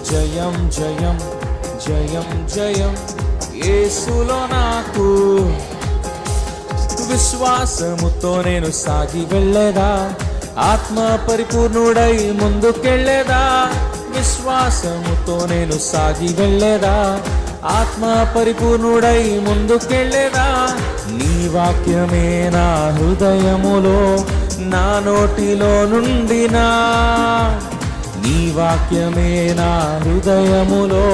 జయం జయం జయం జయం యేసులో నాకు విశ్వాసముతో నేను సాగి వెళ్ళేదా ఆత్మ పరిపూర్ణుడై ముందుకెళ్ళేదా విశ్వాసముతో నేను సాగి వెళ్ళేదా ఆత్మ పరిపూర్ణుడై ముందుకెళ్ళేదా నీ వాక్యమే నా హృదయములో నా నోటిలో నుండినా నీ వాక్యమే నా హృదయములో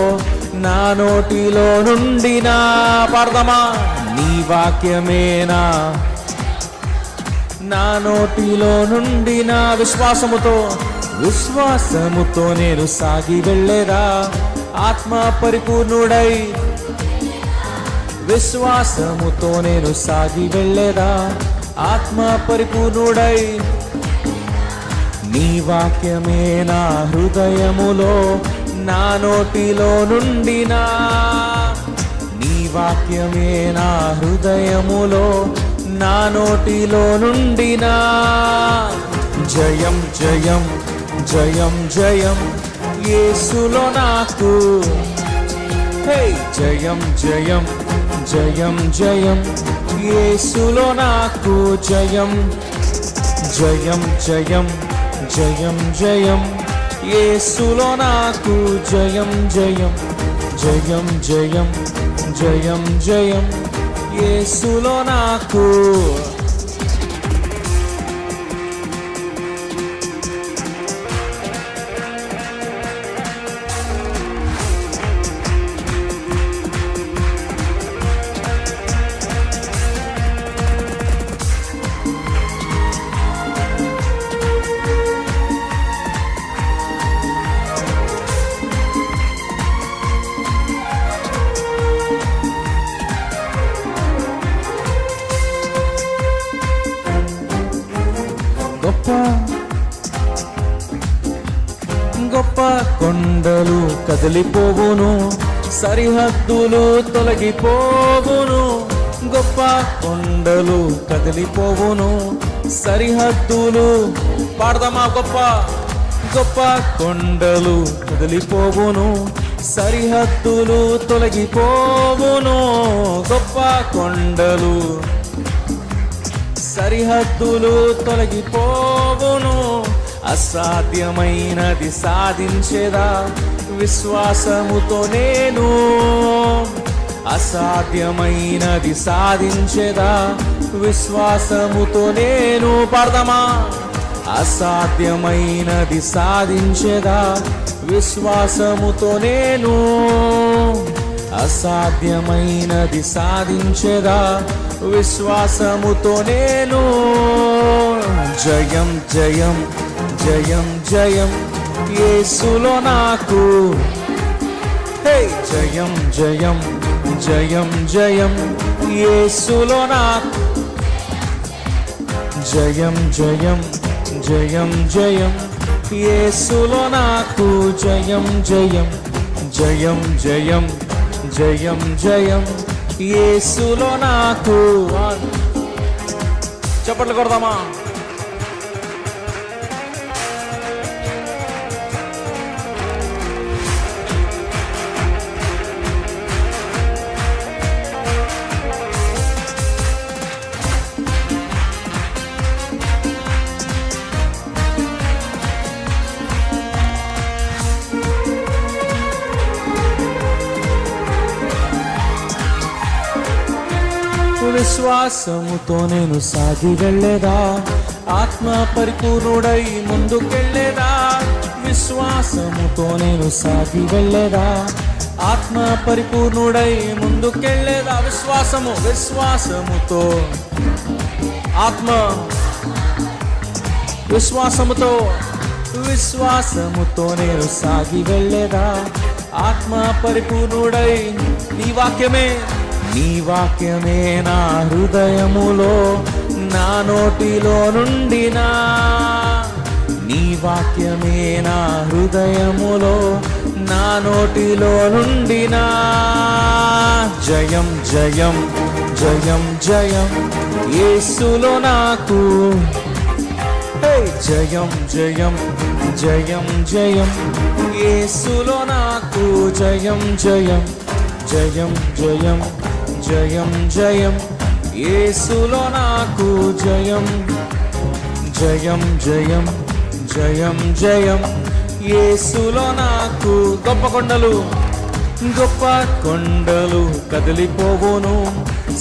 నా నోటిలో నుండినా పాడదామా నీ వాక్యమే నా నోటిలో నుండినా విశ్వాసముతో నేను సాగి వెళ్ళేదా ఆత్మ పరిపూర్ణుడై విశ్వాసముతో నేను సాగి వెళ్ళేదా ఆత్మ పరిపూర్ణుడై నీ వాక్యమే నా హృదయములో నా నోటిలో నుండినా నీ వాక్యమే నా హృదయములో నా నోటిలో నుండినా జయం జయం జయం జయం యేసులో నాకు హే జయం జయం జయం జయం యేసులో నాకు జయం జయం జయం జయం జయం యేసులో నాకు జయం జయం జయం జయం జయం జయం యేసులో నాకు గొప్ప కొండలు కదిలిపోవును సరిహద్దులు తొలగిపోవును గొప్ప కొండలు కదిలిపోవును సరిహద్దులు పాడదామా గొప్ప కొండలు కదిలిపోవును సరిహద్దులు తొలగిపోవును గొప్ప కొండలు సరిహద్దులు తొలగిపోవును అసాధ్యమైనది సాధించేదా విశ్వాసముతో నేను అసాధ్యమైనది సాధించేదా విశ్వాసముతో నేను పాడదామా అసాధ్యమైనది సాధించేదా విశ్వాసముతో నేను అసాధ్యమైనది సాధించేదా విశ్వాసముతో నేను జయం జయం జయం జయం యేసులో నాకు హే జయం జయం జయం జయం యేసులో నాకు జయం జయం జయం జయం యేసులో నాకు జయం జయం జయం జయం జయం జయం యేసులో నాకు చప్పట్లు కొడదామా విశ్వాసముతో నేను సాగి వెళ్ళేదా ఆత్మ పరిపూర్ణుడై ముందుకెళ్ళేదా విశ్వాసముతో నేను సాగి వెళ్ళేదా ఆత్మ పరిపూర్ణుడై ముందుకెళ్ళేదా విశ్వాసముతో ఆత్మ విశ్వాసముతో నేను సాగి వెళ్ళేదా ఆత్మ పరిపూర్ణుడై నీ వాక్యమే నా హృదయములో నా నోటిలో నుండినా నీ వాక్యమే నా హృదయములో నా నోటిలో నుండినా జయం జయం జయం జయం యేసులో నాకు జయం జయం జయం జయం యేసులో నాకు జయం జయం జయం జయం జయం జయం యేసులో నాకు జయం జయం జయం జయం జయం యేసులో నాకు గొప్ప కొండలు కదిలిపోవును,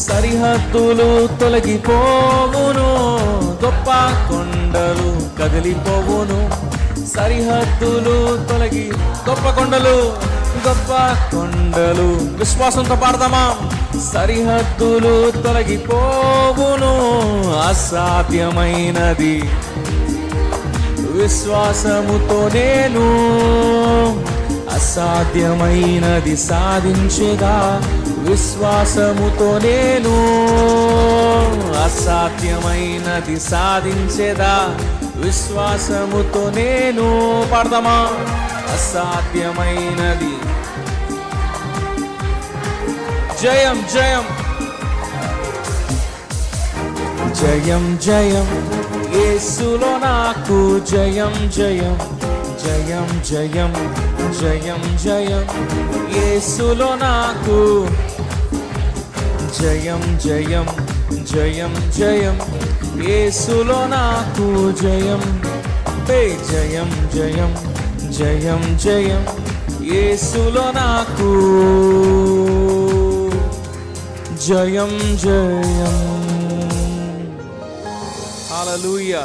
సరిహద్దులు తొలగిపోవును. గొప్ప కొండలు కదిలిపోవును, సరిహద్దులు తొలగి గొప్ప కొండలు విశ్వాసంతో పాడదామా. సరిహద్దులు తొలగిపోవును, అసాధ్యమైనది విశ్వాసముతో నేను, అసాధ్యమైనది సాధించేగా విశ్వాసముతో నేను, అసాధ్యమైనది సాధించేదా విశ్వాసముతో నేను. పాడదామా. అసాధ్యమైనది జయం జయం జయం జయం యేసులో నాకు జయం జయం జయం జయం జయం జయం యేసులో నాకు జయం జయం జయం జయం యేసులో నాకు జయం. జయం జయం జయం జయం యేసులో నాకు జయం జయం. హల్లెలూయా.